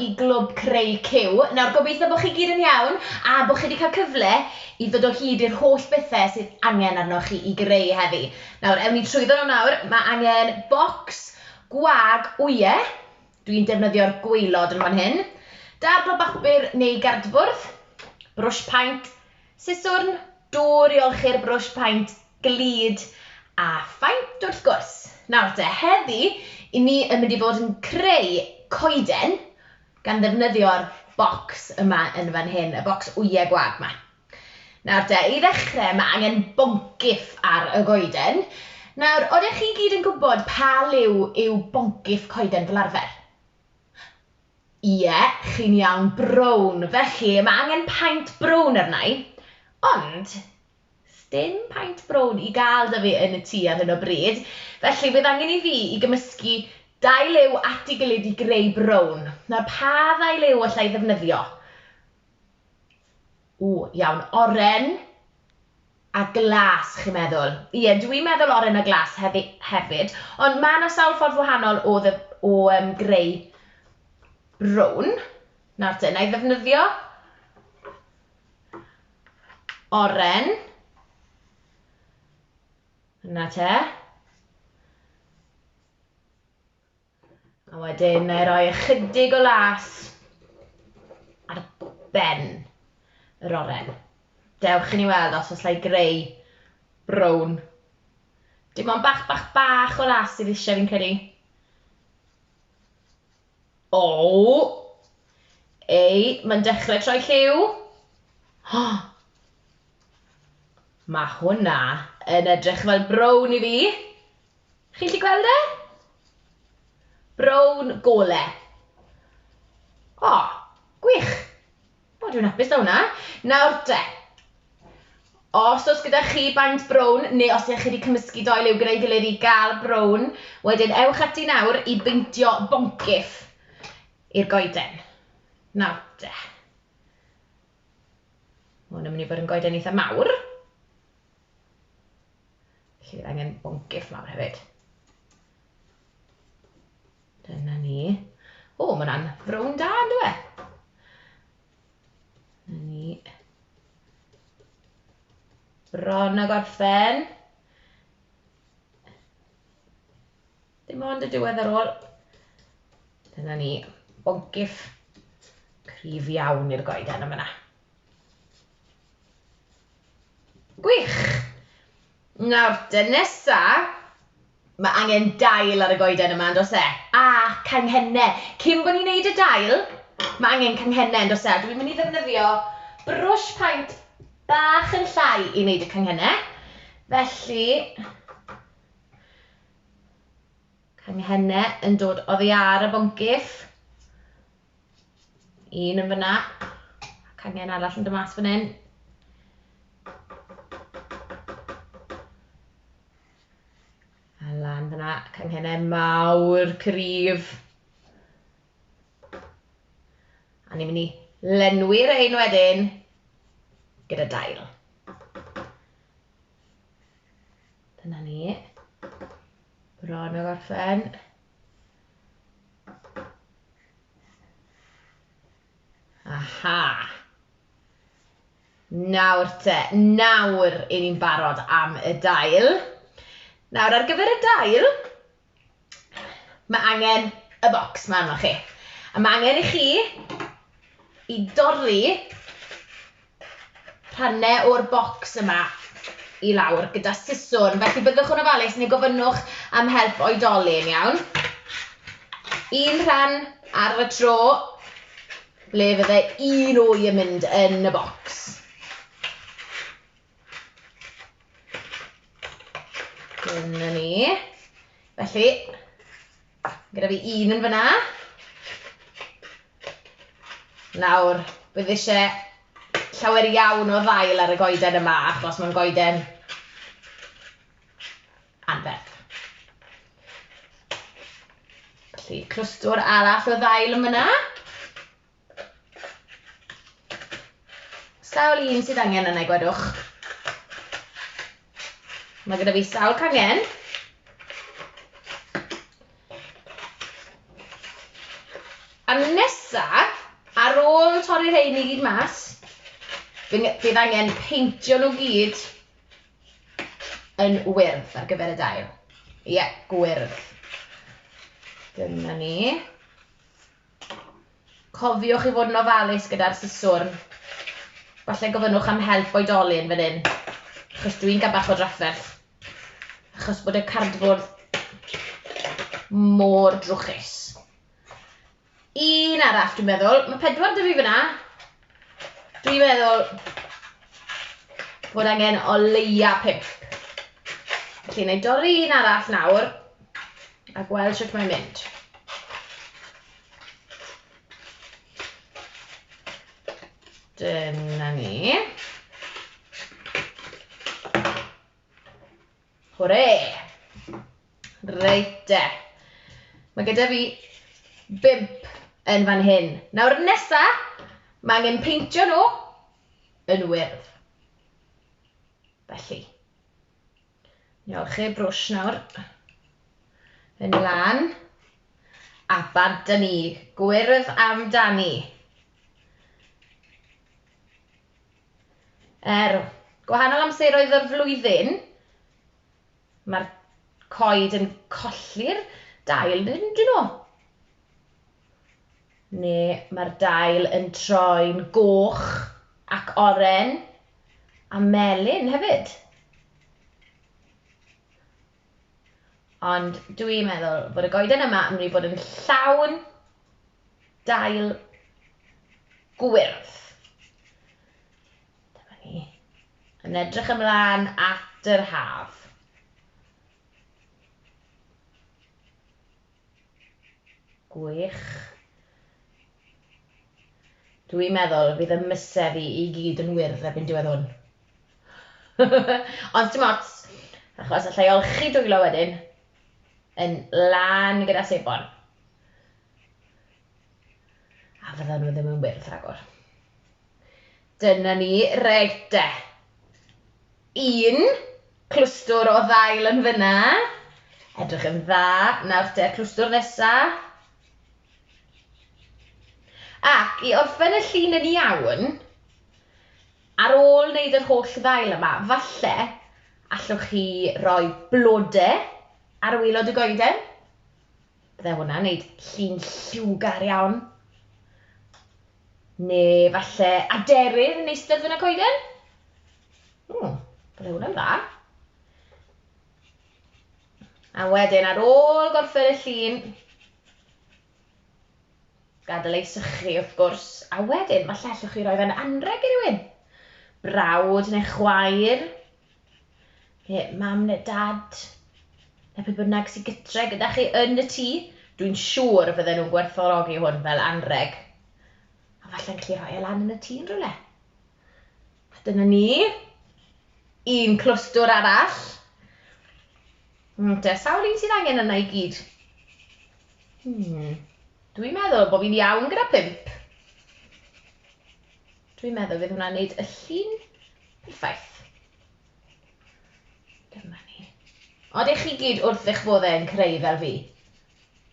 i glwb creu cyw. Nawr, gobeithio bod chi gyd yn iawn a bod chi wedi cael cyfle i ddod o hyd i'r holl bethau sydd angen arnoch chi i greu heddi. Nawr, ewn ni trwyddo nhw nawr. Mae angen bocs gwag wyau. Dwi'n defnyddio'r gwaelod yn fan hyn. Darn o bapur neu gardfwrdd. Brwsh paint, siswrn, dŵr i olchi'r brwsh paint, glud a faint wrth gwrs. Nawr te, heddi, i ni yn mynd i fod yn creu coeden gan ddefnyddio'r bocs yma yn fan hyn, y bocs wyau gwag yma. Nawr te, i ddechrau mae angen boncyff ar y goeden. Nawr, oeddech chi gyd yn gwybod pa liw yw boncyff coeden fel arfer? Ie, chi'n iawn, brown. Felly, mae angen paint brown arna i, ond dim paint brown i gael da fi yn y tŷ ar hyn o bryd. Felly, bydd angen i fi i gymysgu 2 liw at ei gilydd i greu brown. Nawr, pa 2 liw allai ddefnyddio? Iawn, oren a glas, chi'n meddwl. Ie, dwi'n meddwl oren a glas hefyd, ond mae yna sawl ffordd wahanol o greu brown. Nawr te, na i ddefnyddio oren. Yna te. A wedyn, na i roi ychydig o las ar ben yr oren. Dewch i ni weld os allai greu brown. Dim ond bach o las sydd eisiau fi'n credu. Mae'n dechrau troi lliw. Mae hwnna yn edrych fel brown i fi. Chi'n gallu gweld e? Brown gole. Gwych. Dwi'n hapus da hwnna. Nawr te. Os oes gyda chi baint brown, neu os ydych chi wedi cymysgu 2 liw gyda'i gilydd i gael brown, wedyn ewch ati nawr i beintio boncyff i'r goeden. Nawr te. Hwn yn mynd i fod yn goeden eitha mawr. Felly bydd angen boncyff mawr hefyd. Dyna ni. Mae hwnna'n brown da, yn dwi? Dyna ni. Bron a gorffen. Dim ond y diwedd ar ôl. Dyna ni. Boncyff cryf iawn i'r goeden yma. Gwych! Nawr, nesa, mae angen dail ar y goeden yma, yn dos e? A canghennau. Cyn bod ni'n neud y dail, mae angen canghennau, yn dos e? Dwi'n mynd i ddefnyddio brwsh paint bach yn llai i wneud y canghennau. Felly, canghennau yn dod oddi ar y boncyff. Un yn fyna. Canghen arall yn dod mas fan hyn. A lan fyna, canghennau mawr, cryf. A ni'n mynd i lenwi'r ein wedyn gyda dail. Dyna ni. Bron o gorffen. Aha. Nawr te, nawr i ni'n barod am y dail. Nawr ar gyfer y dail, mae angen y bocs ma arnoch chi. A mae angen i chi i dorri rhannau o'r bocs yma i lawr gyda siswrn. Felly byddwch yn ofalus neu gofynnwch am help oedolyn, iawn. Un rhan ar y tro, ble fydde un wy yn mynd yn y bocs. Dyna ni. Felly, gyda fi un yn fyna. Nawr, bydd eisiau llawer iawn o ddail ar y goeden yma, achos mae'n goeden anferth. Felly, clwstwr arall o ddail yn fyna. Sawl un sydd angen yna i gwedwch. Mae gyda fi sawl cangen. A nesa, torri rhain i gyd mas. Bydd angen peintio nhw gyd yn wyrdd ar gyfer y dail. Ie, gwyrdd. Dyna ni. Cofiwch i fod yn ofalus gyda'r syswrn. Falle gofynnwch am help oedolyn fan hyn. Achos dwi'n cael bach o drafferth. Achos bod y cardfwrdd mor drwchus. Un arall dwi'n meddwl. Mae 4 dy fi fyna. Dwi'n meddwl bod angen o leia 5. Felly, wna i dorri un arall nawr a gweld sut mae'n mynd. Dyna ni. Hwre! Reit de. Mae gyda fi 5 yn fan hyn. Nawr nesa, mae angen peintio nhw yn wyrdd. Felly, ni olchi brwsh nawr. Yn lan. A bant ni. Gwyrdd amdani. Gwahanol amseroedd o'r flwyddyn, mae'r coed yn colli'r dail, dyn nhw? Neu mae'r dail yn troi'n goch ac oren a melyn hefyd. Ond dwi'n meddwl bod y goeden yma yn mynd i bod yn llawn dail gwyrdd. Yn edrych ymlaen at yr haf. Gwych. Dwi'n meddwl bydd y mysedd i gyd yn wyrdd erbyn diwedd hwn. Ond dim ots, achos allai olchi dwylo wedyn yn lan gyda sebon. A fyddan nhw ddim yn wyrdd rhagor. Dyna ni, reit de. 1 clwstwr o ddail yn fyna. Edrych yn dda. Nawr te, clwstwr nesa. Ac i orffen y llun yn iawn, ar ôl wneud yr holl ddail yma, falle allwch chi roi blodau ar waelod y goeden. Bydde hwnna'n wneud llun lliwgar iawn. Neu falle aderyn yn eistedd fyna coeden. Bydde hwnna'n dda. A wedyn ar ôl gorffen y llun, gadael ei sychu wrth gwrs. A wedyn, falle allwch chi roi fe'n anreg i rywun. Brawd neu chwaer. Neu mam neu dad. Neu pe bynnag sy'n gytre gyda chi yn y tŷ. Dwi'n siŵr fydden nhw'n gwerthfawrogi hwn fel anreg. A falle yn gallu rhoi e lan yn y tŷ yn rhywle. Dyna ni. 1 clwstwr arall. Te, sawl un sydd angen yna i gyd? Dwi'n meddwl bod fi'n iawn gyda 5. Dwi'n meddwl fydd hwnna'n gwneud y llun perffaith. Dyma ni. Odych chi gyd wrth eich boddau yn creu fel fi?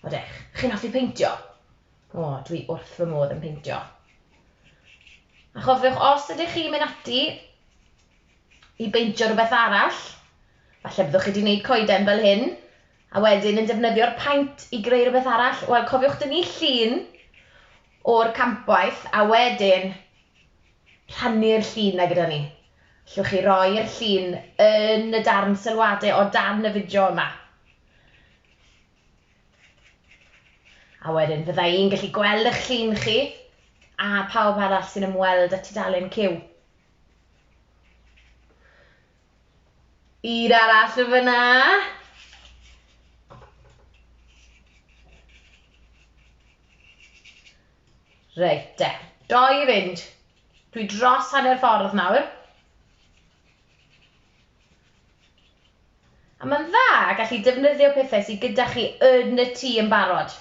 Odych. Chi'n hoffi peintio? O, dwi wrth fy modd yn peintio. A chofiwch, os ydych chi'n mynd ati i beintio rhywbeth arall, falle byddwch chi wedi gwneud coeden fel hyn, a wedyn yn defnyddio'r paint i greu rhywbeth arall, wel cofiwch dynnu llun o'r campwaith, a wedyn rhannu'r llun na gyda ni. Allwch chi roi'r llun yn y darn sylwadau o dan y fideo yma. A wedyn fydda i'n gallu gweld eich llun chi a pawb arall sy'n ymweld â tudalen cyw. Un arall yn fyna. Reit de, 2 i fynd. Dwi dros hanner ffordd nawr. A mae'n dda gallu defnyddio pethau sydd gyda chi yn y tŷ yn barod.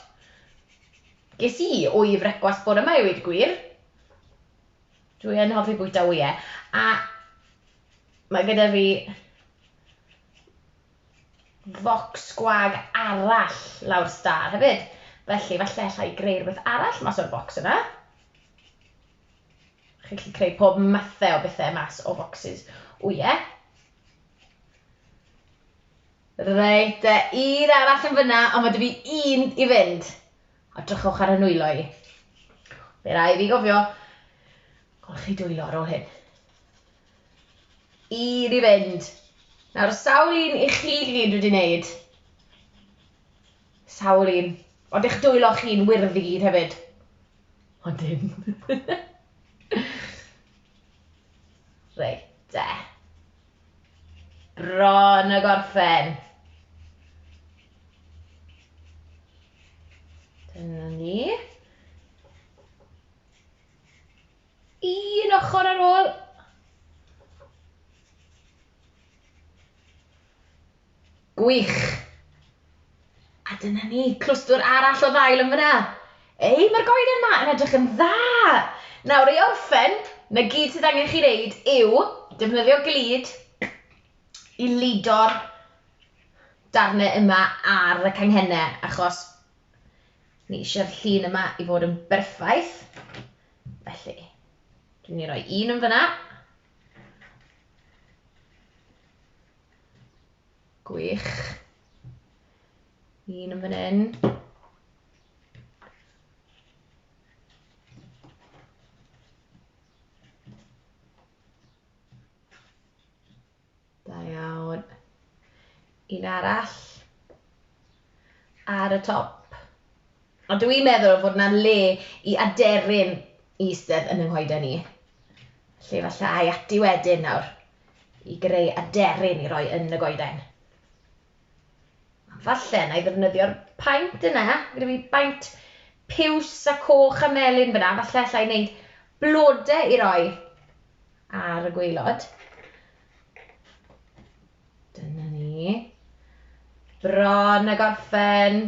Ges i wy frecwast bore yma i weud gwir. Dwi yn hoffi bwyta wyau. A mae gyda fi focs gwag arall lawr star hefyd. Felly, falle allai greu rhywbeth arall mas o'r bocs yna. Chi'n gallu creu pob mathau o bethau mas o bocsys wyau. Reit, un arall yn fyna, ond mae dy fi un i fynd. O drychwch ar y nwylo i. Fe rai fi gofio, golchi dwylo ar ôl hyn. Un i fynd. Nawr, sawl un i chi gyd wedi wneud. Sawl un. Ond eich dwylo chi'n wyrdd i gyd hefyd. Ond dim. Reit, de. Bron y gorffen. Dyna ni. Un ochr ar ôl. Gwych. A dyna ni, clwstwr arall o ddail yn fyna. Ei, mae'r goeden yma yn edrych yn dda. Nawr, ei orffen, na gyd sydd angen chi wneud yw defnyddio glud i lido'r darnau yma ar y canghennau, achos ni eisiau'r llun yma i fod yn berffaith. Felly, dwi'n ni roi un yn fyna. Gwych. Un yn fan hyn. Da iawn. Un arall. Ar y top. Ond dwi'n meddwl fod yna le i aderyn eistedd yn yng nghoeden ni. Felly falle ai ati wedyn nawr i greu aderyn i roi yn y goeden. Falle na i ddefnyddio'r paent yna, gyda fi baint piws a coch a melyn fyna, falle allai wneud blodau i roi ar y gwaelod. Dyna ni. Bron y gorffen.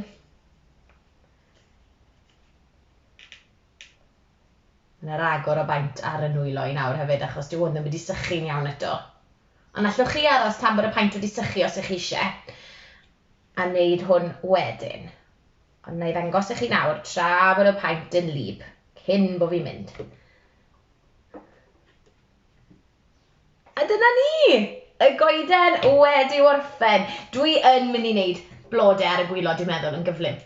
Yna'r agor o baint ar y nwylo i nawr hefyd, achos dyw hwn ddim wedi sychu'n iawn eto. Ond allwch chi aros tan bod y paint wedi sychu os ych chi eisiau, a wneud hwn wedyn. Ond na i ddangos i chi nawr tra bod y paint yn lib, cyn bod fi'n mynd. A dyna ni! Y goeden wedi orffen. Dwi yn mynd i wneud blodau ar y gwylod, dwi'n meddwl, yn gyflym.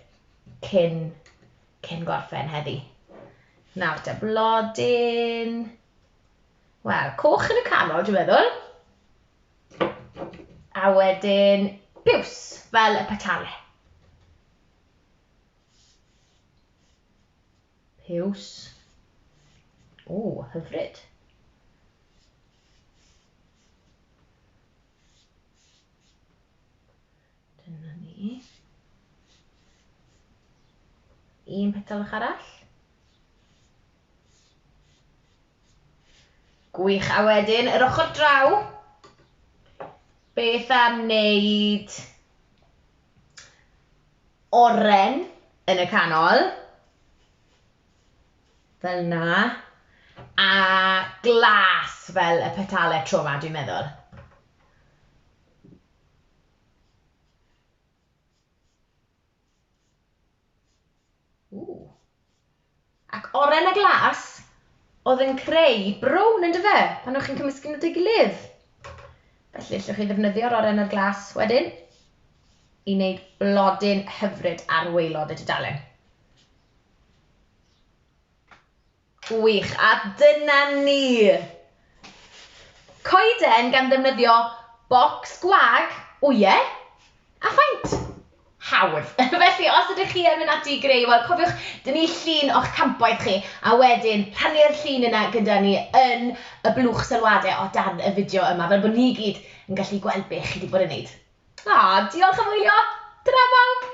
Cyn gorffen heddi. Nawr te blodyn. Wel, coch yn y canol, dwi'n meddwl. A wedyn piws, fel y petale. Piws. O, hyfryd. Dyna ni. Un petalwch arall. Gwych, a wedyn yr ochr draw. Beth am wneud oren yn y canol. Fel na. A glas fel y petale tro yma, dwi'n meddwl. Ac oren a glas oedd yn creu brown yn dyfe, pan o'ch chi'n cymysgu nhw dy gilydd. Felly, allwch chi ddefnyddio'r oren a'r glas wedyn i wneud blodyn hyfryd ar waelod y tudalen. Gwych, a dyna ni! Coeden gan ddefnyddio bocs gwag, wyau a phaint. Hawdd. Felly, os ydych chi yn mynd ati i greu, wel, cofiwch, dyn ni llun o'ch campoedd chi, a wedyn rhannu'r llun yna gyda ni yn y blwch sylwadau o dan y fideo yma, fel bod ni gyd yn gallu gweld beth chi wedi bod yn wneud. Diolch am wylio! Dyna bawb!